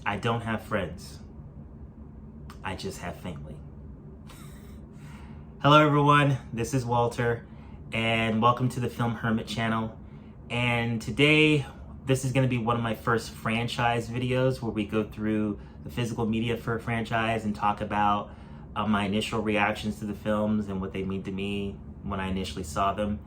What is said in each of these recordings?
I don't have friends. I just have family. Hello everyone, this is Walter, and welcome to the Film Hermit channel. And today, this is gonna be one of my first franchise videos where we go through the physical media for a franchise and talk about my initial reactions to the films and what they mean to me when I initially saw them.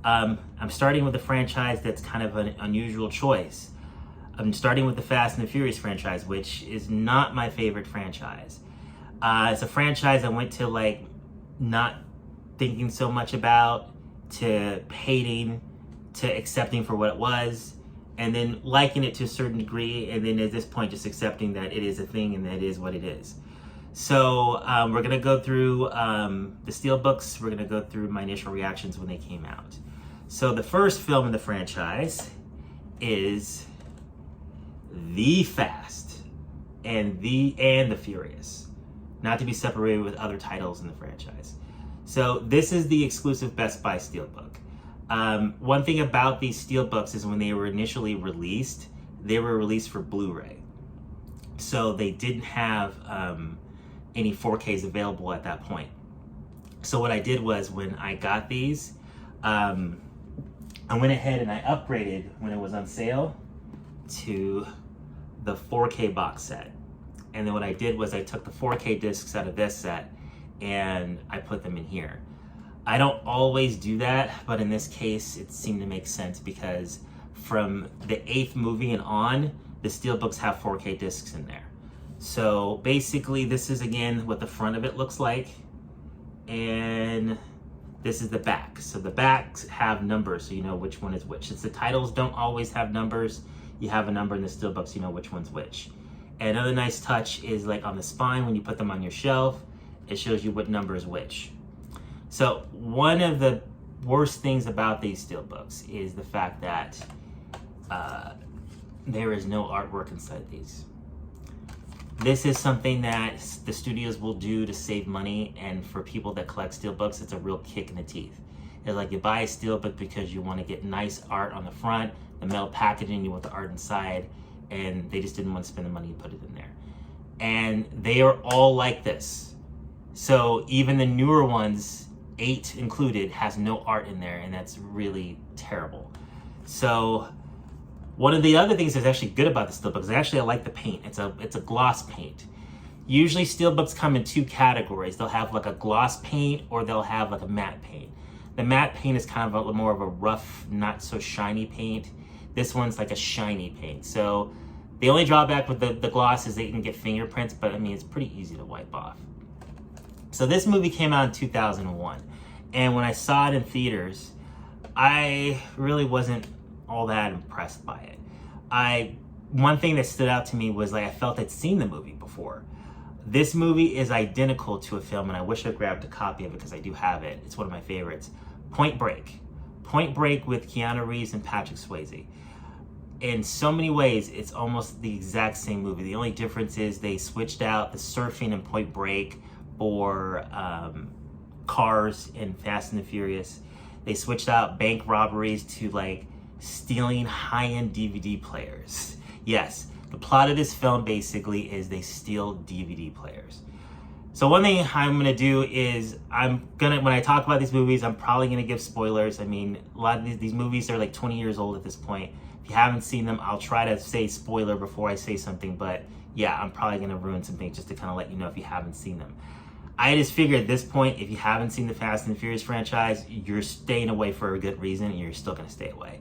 I'm starting with a franchise that's kind of an unusual choice. I'm starting with the Fast and the Furious franchise, which is not my favorite franchise. It's a franchise I went to not thinking so much about, to hating, to accepting for what it was, and then liking it to a certain degree, and then at this point just accepting that it is a thing and that it is what it is. So we're gonna go through the Steelbooks. We're gonna go through my initial reactions when they came out. So the first film in the franchise is The Fast and the Furious, not to be separated with other titles in the franchise. So this is the exclusive Best Buy Steelbook. One thing about these Steelbooks is when they were initially released, they were released for Blu-ray. So they didn't have any 4Ks available at that point. So what I did was, when I got these, I went ahead and I upgraded when it was on sale to the 4K box set. And then what I did was I took the 4K discs out of this set and I put them in here. I don't always do that, but in this case it seemed to make sense because from the 8th movie and on, the Steelbooks have 4K discs in there. So basically this is again what the front of it looks like, and this is the back. So the backs have numbers so you know which one is which. Since the titles don't always have numbers, you have a number in the Steelbooks, you know which one's which. And another nice touch is on the spine, when you put them on your shelf, it shows you what number is which. So one of the worst things about these Steelbooks is the fact that there is no artwork inside these. This is something that the studios will do to save money, and for people that collect Steelbooks, it's a real kick in the teeth. It's like you buy a Steelbook because you want to get nice art on the front, the metal packaging, you want the art inside, and they just didn't want to spend the money and put it in there. And they are all like this. So even the newer ones, 8 included, has no art in there, and that's really terrible. So one of the other things that's actually good about the Steelbook is I like the paint. It's a gloss paint. Usually Steelbooks come in 2 categories. They'll have a gloss paint, or they'll have a matte paint. The matte paint is kind of more of a rough, not so shiny paint. This one's like a shiny paint. So the only drawback with the gloss is that you can get fingerprints, but I mean, it's pretty easy to wipe off. So this movie came out in 2001. And when I saw it in theaters, I really wasn't all that impressed by it. One thing that stood out to me was I felt I'd seen the movie before. This movie is identical to a film, and I wish I grabbed a copy of it because I do have it. It's one of my favorites. Point Break. Point Break with Keanu Reeves and Patrick Swayze. In so many ways, it's almost the exact same movie. The only difference is they switched out the surfing in Point Break for cars in Fast and the Furious. They switched out bank robberies to stealing high-end DVD players. Yes, the plot of this film basically is they steal DVD players. So one thing I'm gonna do is when I talk about these movies, I'm probably gonna give spoilers. I mean, a lot of these movies are 20 years old at this point. If you haven't seen them, I'll try to say spoiler before I say something, but yeah, I'm probably gonna ruin some things just to kind of let you know if you haven't seen them. I just figured at this point, if you haven't seen the Fast and Furious franchise, you're staying away for a good reason, and you're still gonna stay away.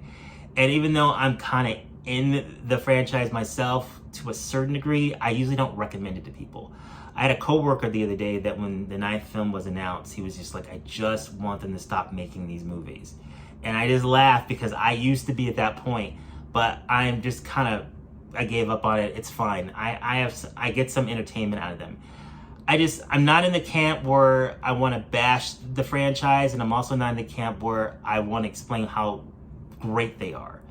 And even though I'm kind of in the franchise myself to a certain degree, I usually don't recommend it to people. I had a coworker the other day that when the 9th film was announced, he was just like, I just want them to stop making these movies. And I just laughed because I used to be at that point, but I'm just I gave up on it. It's fine. I get some entertainment out of them. I'm not in the camp where I want to bash the franchise, and I'm also not in the camp where I want to explain how great they are.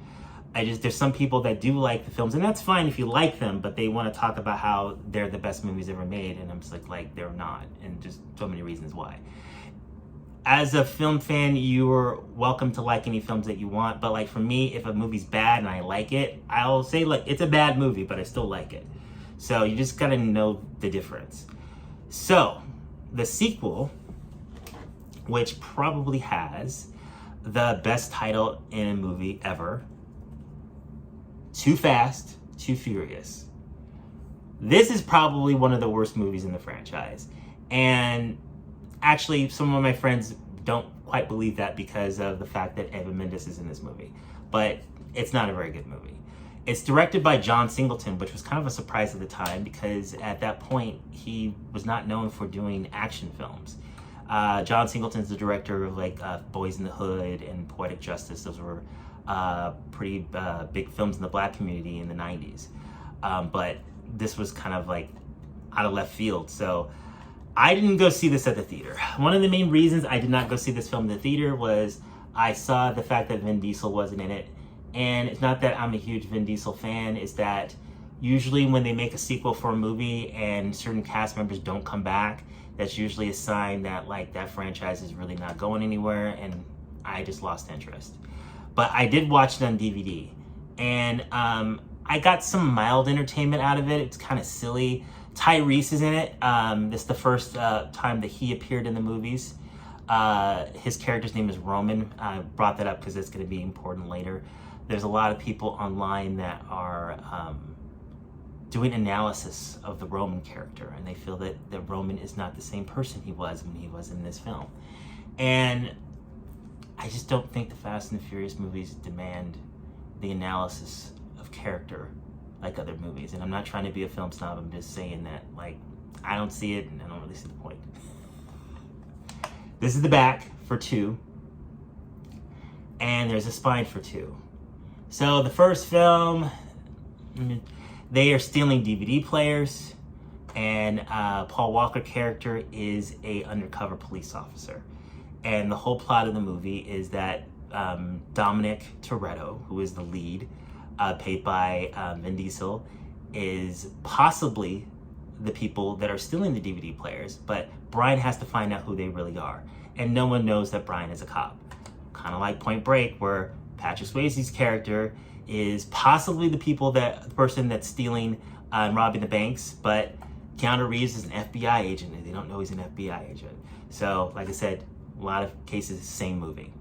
There's some people that do like the films, and that's fine if you like them, but they want to talk about how they're the best movies ever made, and I'm just like they're not, and just so many reasons why. As a film fan, you are welcome to like any films that you want, but for me, if a movie's bad and I like it, I'll say it's a bad movie, but I still like it. So you just gotta know the difference. So the sequel, which probably has the best title in a movie ever, Too Fast, Too Furious. This is probably one of the worst movies in the franchise. And actually, some of my friends don't quite believe that because of the fact that Eva Mendes is in this movie. But it's not a very good movie. It's directed by John Singleton, which was kind of a surprise at the time because at that point, he was not known for doing action films. John Singleton's the director of like Boys in the Hood and Poetic Justice. Those were pretty big films in the black community in the 90s. But this was kind of like out of left field. So I didn't go see this at the theater. One of the main reasons I did not go see this film in the theater was I saw the fact that Vin Diesel wasn't in it. And it's not that I'm a huge Vin Diesel fan, it's that usually when they make a sequel for a movie and certain cast members don't come back, that's usually a sign that like that franchise is really not going anywhere, and I just lost interest. But I did watch it on DVD, and I got some mild entertainment out of it. It's kind of silly. Tyrese is in it. This is the first time that he appeared in the movies. His character's name is Roman. I brought that up because it's going to be important later. There's a lot of people online that are doing analysis of the Roman character, and they feel that Roman is not the same person he was when he was in this film. And I just don't think the Fast and the Furious movies demand the analysis of character like other movies. And I'm not trying to be a film snob, I'm just saying that like I don't see it and I don't really see the point. This is the back for 2, and there's a spine for 2. So the first film, they are stealing DVD players, and Paul Walker character is a undercover police officer. And the whole plot of the movie is that Dominic Toretto, who is the lead, paid by Vin Diesel, is possibly the people that are stealing the DVD players, but Brian has to find out who they really are. And no one knows that Brian is a cop. Kind of like Point Break, where Patrick Swayze's character is possibly the person that's stealing and robbing the banks, but Keanu Reeves is an FBI agent and they don't know he's an FBI agent. So, like I said, a lot of cases, same movie.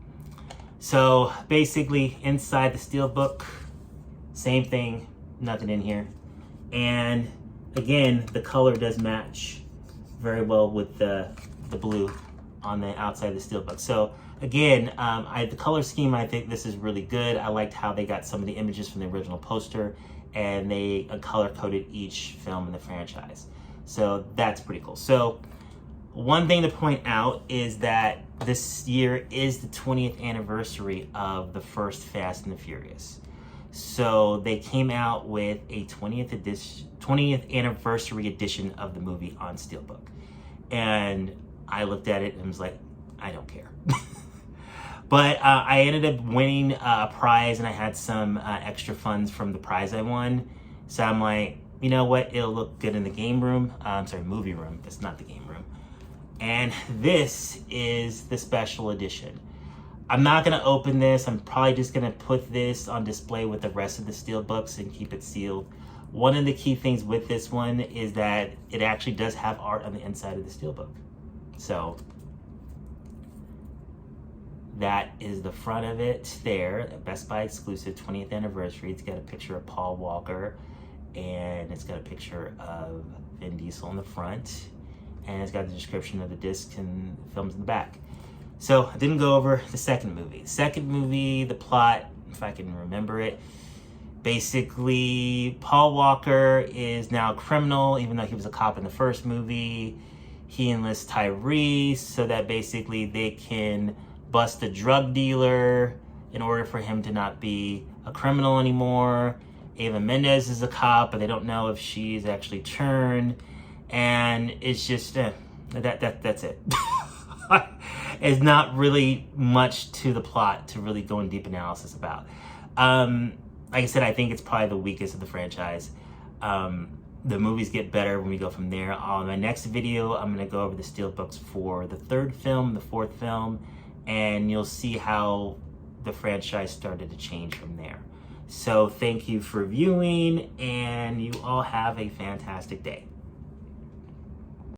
So basically, inside the Steelbook, same thing, nothing in here. And again, the color does match very well with the blue on the outside of the Steelbook. So again, the color scheme, I think this is really good. I liked how they got some of the images from the original poster and they color-coded each film in the franchise. So that's pretty cool. So one thing to point out is that this year is the 20th anniversary of the first Fast and the Furious. So they came out with a 20th anniversary edition of the movie on Steelbook. And I looked at it and was like, I don't care. But I ended up winning a prize, and I had some extra funds from the prize I won. So I'm like, you know what? It'll look good in the game room. Movie room. It's not the game room. And this is the special edition. I'm not going to open this. I'm probably just going to put this on display with the rest of the Steelbooks and keep it sealed. One of the key things with this one is that it actually does have art on the inside of the Steelbook. So that is the front of it there. Best Buy exclusive 20th anniversary. It's got a picture of Paul Walker, and it's got a picture of Vin Diesel in the front, and it's got the description of the disc and films in the back. So I didn't go over the second movie. The second movie, the plot, if I can remember it, basically Paul Walker is now a criminal, even though he was a cop in the first movie. He enlists Tyrese so that basically they can bust a drug dealer in order for him to not be a criminal anymore. Eva Mendes is a cop, but they don't know if she's actually turned. And it's just, that's it. It's not really much to the plot to really go in deep analysis about. Like I said, I think it's probably the weakest of the franchise. The movies get better when we go from there. On my next video, I'm going to go over the Steelbooks for the third film, the fourth film, and you'll see how the franchise started to change from there. So thank you for viewing, and you all have a fantastic day.